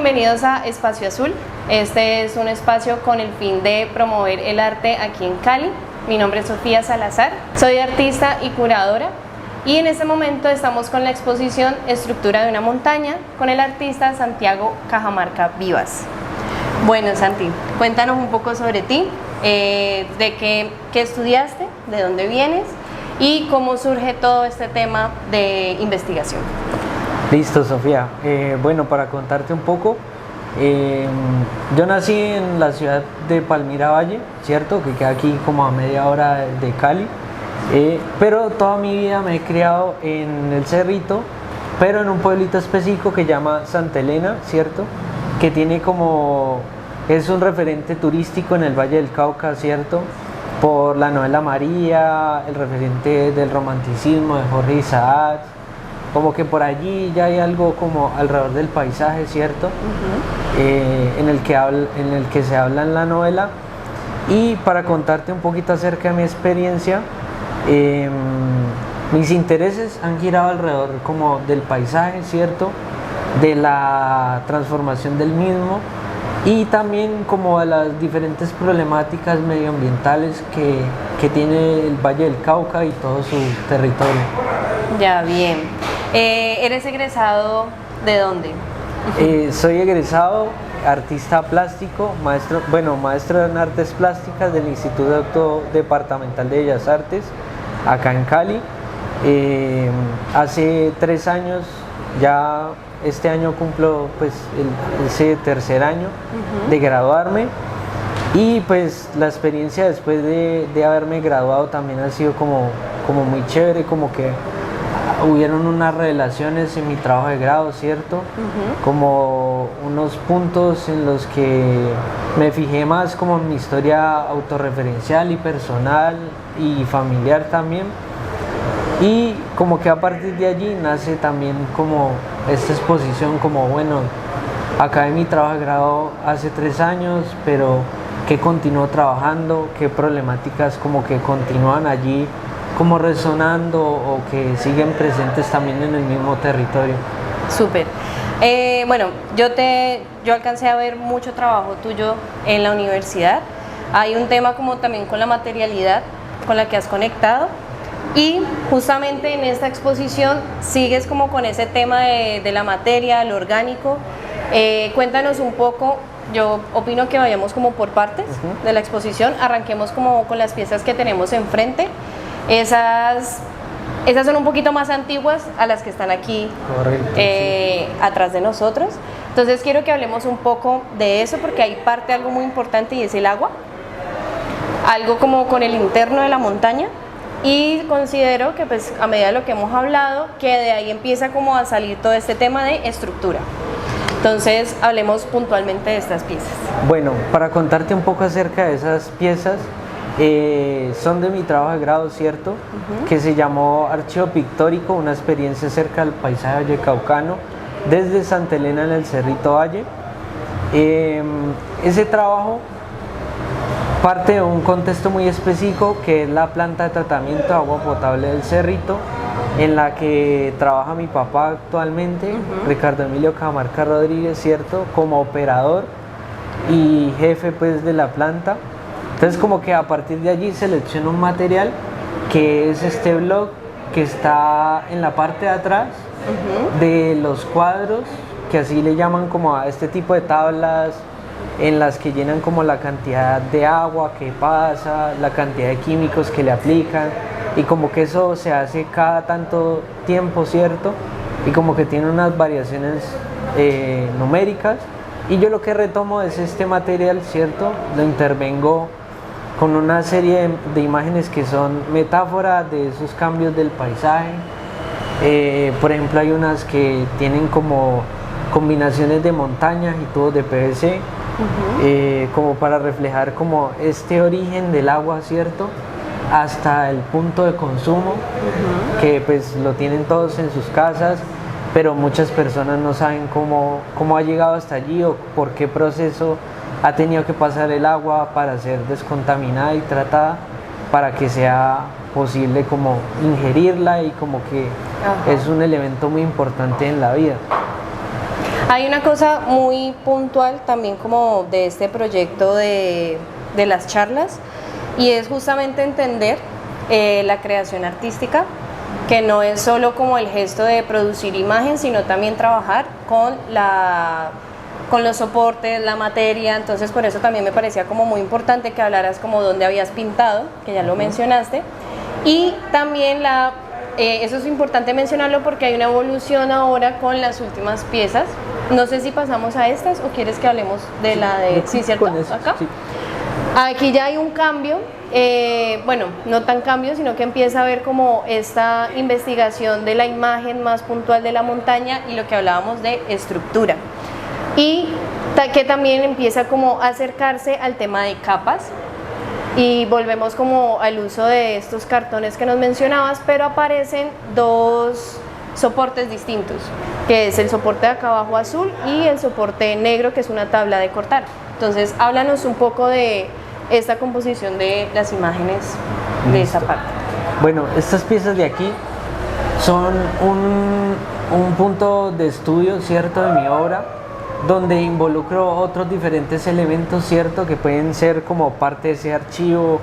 bienvenidos a Espacio Azul. Este es un espacio con el fin de promover el arte aquí en Cali. Mi nombre es Sofía Salazar, soy artista y curadora y en este momento estamos con la exposición Estructura de una montaña con el artista Santiago Cajamarca Vivas. Bueno, Santi, cuéntanos un poco sobre ti, de qué estudiaste, de dónde vienes y cómo surge todo este tema de investigación. Listo, Sofía. Bueno, para contarte un poco, yo nací en la ciudad de Palmira Valle, ¿cierto? Que queda aquí como a media hora de Cali, pero toda mi vida me he criado en el Cerrito, pero en un pueblito específico que se llama Santa Elena, ¿cierto? Que tiene como, es un referente turístico en el Valle del Cauca, ¿cierto? Por la novela María, el referente del romanticismo de Jorge Isaac. Como que por allí ya hay algo como alrededor del paisaje, ¿cierto? En el que se habla en la novela. Y para contarte un poquito acerca de mi experiencia, mis intereses han girado alrededor como del paisaje, ¿cierto? De la transformación del mismo y también como de las diferentes problemáticas medioambientales que tiene el Valle del Cauca y todo su territorio. Ya, bien. ¿Eres egresado de dónde? Soy egresado, artista plástico, maestro en artes plásticas del Instituto Departamental de Bellas Artes, acá en Cali. Hace 3 años, ya este año cumplo pues ese tercer año de graduarme y pues la experiencia después de haberme graduado también ha sido como muy chévere, como que hubieron unas relaciones en mi trabajo de grado, ¿cierto? Como unos puntos en los que me fijé más como en mi historia autorreferencial y personal y familiar también. Y como que a partir de allí nace también como esta exposición, como bueno, acabé mi trabajo de grado hace 3 años, pero que continúo trabajando, qué problemáticas como que continúan allí como resonando o que siguen presentes también en el mismo territorio. Súper. Bueno, yo alcancé a ver mucho trabajo tuyo en la universidad. Hay un tema como también con la materialidad con la que has conectado y justamente en esta exposición sigues como con ese tema de la materia, lo orgánico. Cuéntanos un poco. Yo opino que vayamos como por partes de la exposición. Arranquemos como con las piezas que tenemos enfrente. Esas son un poquito más antiguas a las que están aquí. Correcto, sí. Atrás de nosotros. Entonces quiero que hablemos un poco de eso porque hay algo muy importante y es el agua. Algo como con el interno de la montaña. Y considero que pues a medida de lo que hemos hablado, que de ahí empieza como a salir todo este tema de estructura. Entonces hablemos puntualmente de estas piezas. Bueno, para contarte un poco acerca de esas piezas, son de mi trabajo de grado, ¿cierto? Que se llamó Archivo Pictórico, una experiencia acerca del paisaje vallecaucano desde Santa Elena en el Cerrito Valle. Ese trabajo parte de un contexto muy específico que es la planta de tratamiento de agua potable del Cerrito, en la que trabaja mi papá actualmente, Ricardo Emilio Cajamarca Rodríguez, ¿cierto? Como operador y jefe pues de la planta. Entonces como que a partir de allí selecciono un material que es este blog que está en la parte de atrás de los cuadros, que así le llaman como a este tipo de tablas en las que llenan como la cantidad de agua que pasa, la cantidad de químicos que le aplican y como que eso se hace cada tanto tiempo, ¿cierto? Y como que tiene unas variaciones numéricas y yo lo que retomo es este material, ¿cierto? Lo intervengo con una serie de imágenes que son metáforas de esos cambios del paisaje. Por ejemplo, hay unas que tienen como combinaciones de montañas y tubos de PVC, como para reflejar como este origen del agua, ¿cierto? Hasta el punto de consumo, que pues lo tienen todos en sus casas, pero muchas personas no saben cómo ha llegado hasta allí o por qué proceso ha tenido que pasar el agua para ser descontaminada y tratada para que sea posible como ingerirla y como que es un elemento muy importante en la vida. Hay una cosa muy puntual también como de este proyecto de las charlas, y es justamente entender la creación artística, que no es solo como el gesto de producir imagen, sino también trabajar con los soportes, la materia. Entonces por eso también me parecía como muy importante que hablaras como dónde habías pintado, que ya lo mencionaste, y también eso es importante mencionarlo porque hay una evolución ahora con las últimas piezas. No sé si pasamos a estas o quieres que hablemos de la de... Sí, ¿cierto? Acá. Sí. Aquí ya hay un cambio, bueno, no tan cambio, sino que empieza a haber como esta investigación de la imagen más puntual de la montaña y lo que hablábamos de estructura. Y que también empieza como a acercarse al tema de capas, y volvemos como al uso de estos cartones que nos mencionabas, pero aparecen dos soportes distintos, que es el soporte de acá abajo azul y el soporte negro, que es una tabla de cortar. Entonces háblanos un poco de esta composición de las imágenes de esta parte. Bueno, estas piezas de aquí son un punto de estudio, ¿cierto?, de mi obra, donde involucro otros diferentes elementos, ¿cierto?, que pueden ser como parte de ese archivo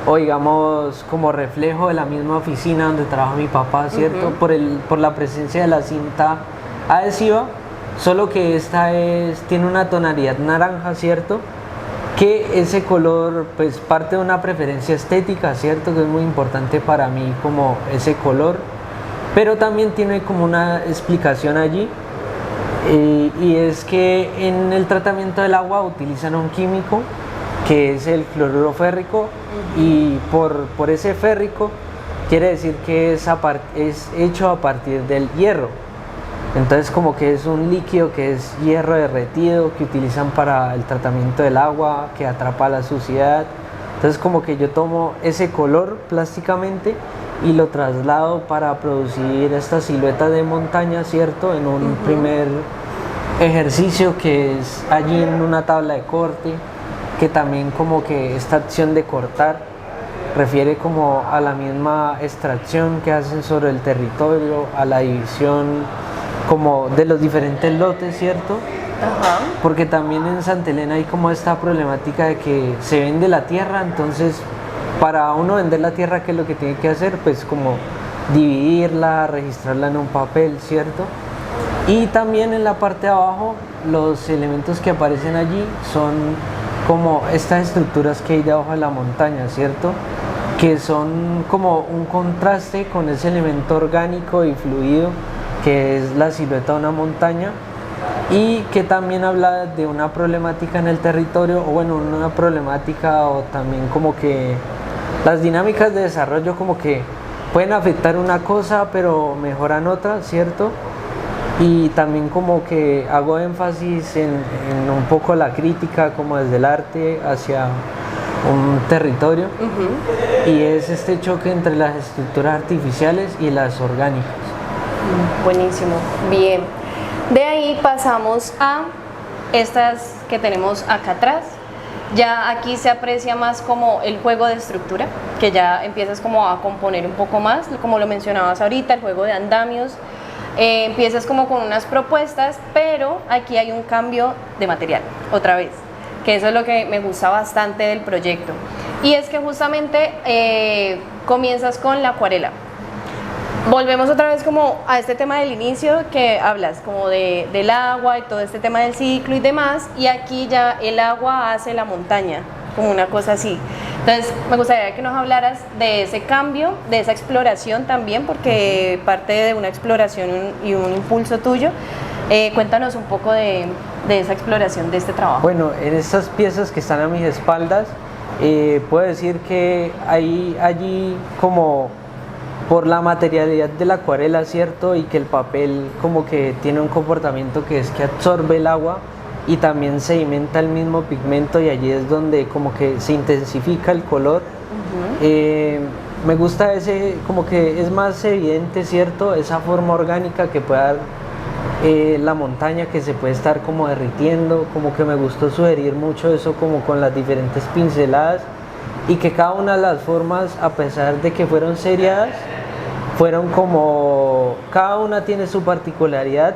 o digamos como reflejo de la misma oficina donde trabaja mi papá, ¿cierto? Por la presencia de la cinta adhesiva, solo que esta tiene una tonalidad naranja, ¿cierto?, que ese color pues parte de una preferencia estética, ¿cierto?, que es muy importante para mí como ese color, pero también tiene como una explicación allí. Y es que en el tratamiento del agua utilizan un químico que es el cloruro férrico, y por ese férrico quiere decir que es hecho a partir del hierro. Entonces como que es un líquido que es hierro derretido, que utilizan para el tratamiento del agua, que atrapa la suciedad. Entonces como que yo tomo ese color plásticamente y lo traslado para producir esta silueta de montaña, ¿cierto?, en un primer ejercicio que es allí en una tabla de corte, que también como que esta acción de cortar refiere como a la misma extracción que hacen sobre el territorio, a la división como de los diferentes lotes, ¿cierto? Ajá. Porque también en Santa Elena hay como esta problemática de que se vende la tierra, entonces para uno vender la tierra, ¿qué es lo que tiene que hacer? Pues como dividirla, registrarla en un papel, ¿cierto? Y también en la parte de abajo los elementos que aparecen allí son como estas estructuras que hay debajo de la montaña, ¿cierto?, que son como un contraste con ese elemento orgánico y fluido que es la silueta de una montaña, y que también habla de una problemática en el territorio, o bueno, una problemática, o también como que las dinámicas de desarrollo como que pueden afectar una cosa pero mejoran otra, ¿cierto? Y también como que hago énfasis en un poco la crítica como desde el arte hacia un territorio, y es este choque entre las estructuras artificiales y las orgánicas. Buenísimo, bien. De ahí pasamos a estas que tenemos acá atrás. Ya aquí se aprecia más como el juego de estructura, que ya empiezas como a componer un poco más, como lo mencionabas ahorita, el juego de andamios. Empiezas como con unas propuestas, pero aquí hay un cambio de material, otra vez, que eso es lo que me gusta bastante del proyecto. Y es que justamente comienzas con la acuarela. Volvemos otra vez como a este tema del inicio que hablas, como del agua y todo este tema del ciclo y demás, y aquí ya el agua hace la montaña, como una cosa así. Entonces me gustaría que nos hablaras de ese cambio, de esa exploración también, porque parte de una exploración y un impulso tuyo. Cuéntanos un poco de esa exploración de este trabajo. Bueno, en estas piezas que están a mis espaldas, puedo decir que hay allí como por la materialidad de la acuarela, ¿cierto? Y que el papel como que tiene un comportamiento que es que absorbe el agua y también sedimenta el mismo pigmento, y allí es donde como que se intensifica el color. Me gusta ese, como que es más evidente, ¿cierto?, esa forma orgánica que puede dar la montaña, que se puede estar como derritiendo. Como que me gustó sugerir mucho eso como con las diferentes pinceladas, y que cada una de las formas, a pesar de que fueron seriadas, fueron como, cada una tiene su particularidad,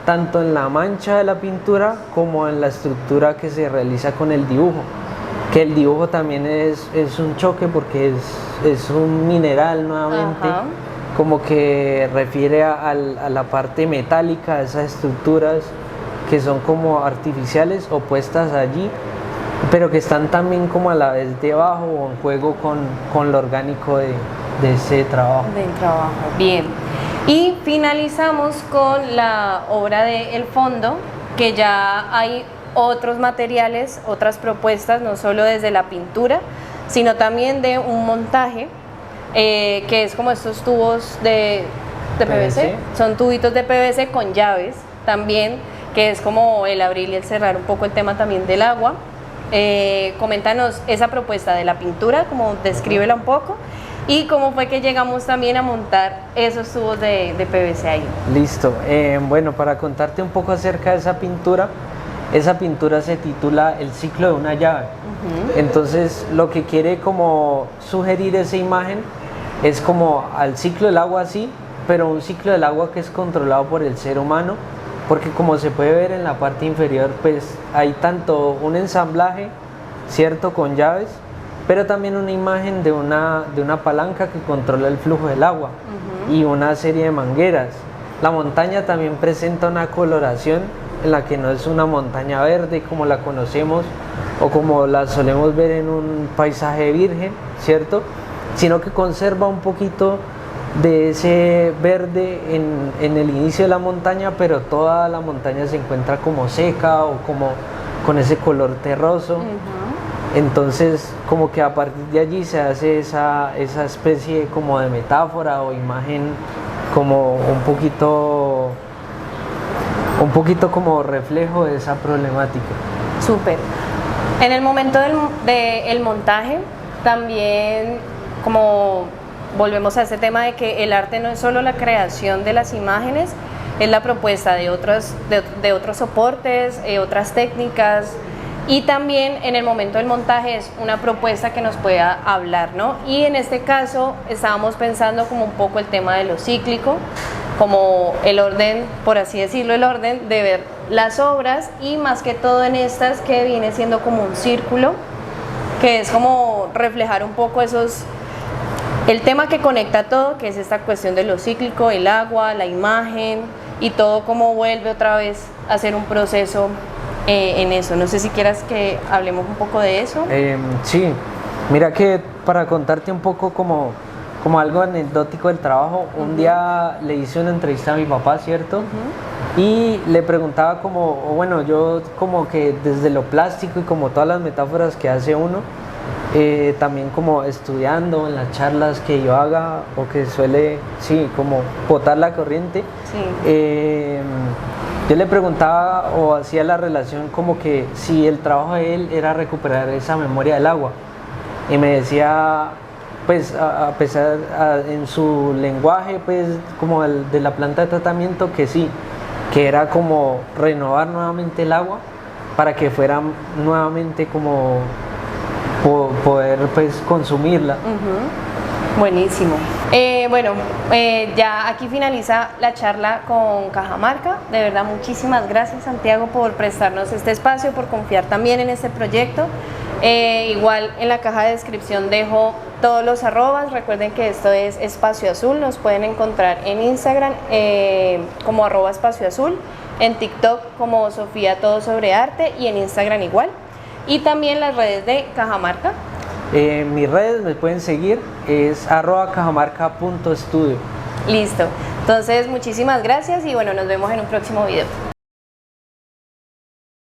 tanto en la mancha de la pintura como en la estructura que se realiza con el dibujo. Que el dibujo también es un choque porque es un mineral nuevamente, Ajá. como que refiere a la parte metálica de esas estructuras que son como artificiales o puestas allí, pero que están también como a la vez debajo o en juego con lo orgánico de ese trabajo. Del trabajo. Bien. Y finalizamos con la obra de El Fondo, que ya hay otros materiales, otras propuestas, no solo desde la pintura, sino también de un montaje, que es como estos tubos de PVC. Son tubitos de PVC con llaves también, que es como el abrir y el cerrar un poco el tema también del agua. Coméntanos esa propuesta de la pintura, como descríbela un poco, y cómo fue que llegamos también a montar esos tubos de PVC ahí. Listo. Bueno, para contarte un poco acerca de esa pintura se titula El ciclo de una llave. Entonces, lo que quiere como sugerir esa imagen es como al ciclo del agua así, pero un ciclo del agua que es controlado por el ser humano, porque como se puede ver en la parte inferior, pues hay tanto un ensamblaje, ¿cierto?, con llaves, pero también una imagen de una palanca que controla el flujo del agua y una serie de mangueras. La montaña también presenta una coloración en la que no es una montaña verde como la conocemos o como la solemos ver en un paisaje virgen, ¿cierto?, sino que conserva un poquito de ese verde en el inicio de la montaña, pero toda la montaña se encuentra como seca o como con ese color terroso. Entonces, como que a partir de allí se hace esa especie como de metáfora o imagen como un poquito como reflejo de esa problemática. Súper. En el momento del montaje, también como volvemos a ese tema de que el arte no es solo la creación de las imágenes, es la propuesta de otros soportes, otras técnicas, y también en el momento del montaje es una propuesta que nos pueda hablar, ¿no? Y en este caso estábamos pensando como un poco el tema de lo cíclico, como el orden, por así decirlo, el orden de ver las obras, y más que todo en estas que viene siendo como un círculo, que es como reflejar un poco el tema que conecta todo, que es esta cuestión de lo cíclico, el agua, la imagen y todo como vuelve otra vez a hacer un proceso en eso. No sé si quieras que hablemos un poco de eso. Sí, mira que para contarte un poco como algo anecdótico del trabajo, un día le hice una entrevista a mi papá, ¿cierto? Y le preguntaba bueno, yo como que desde lo plástico y como todas las metáforas que hace uno, también como estudiando en las charlas que yo haga o que suele, sí, como botar la corriente, Sí. yo le preguntaba o hacía la relación como que si el trabajo de él era recuperar esa memoria del agua, y me decía, pues a pesar en su lenguaje pues como de la planta de tratamiento, que sí, que era como renovar nuevamente el agua para que fuera nuevamente como poder pues consumirla. Buenísimo. Bueno, ya aquí finaliza la charla con Cajamarca. De verdad, muchísimas gracias, Santiago, por prestarnos este espacio, por confiar también en este proyecto. Igual en la caja de descripción dejo todos los arrobas. Recuerden que esto es Espacio Azul. Nos pueden encontrar en Instagram como @espacioazul, en TikTok como Sofía Todo Sobre Arte y en Instagram igual. Y también las redes de Cajamarca. Mis redes me pueden seguir, es @cajamarca.studio. Listo. Entonces, muchísimas gracias y bueno, nos vemos en un próximo video.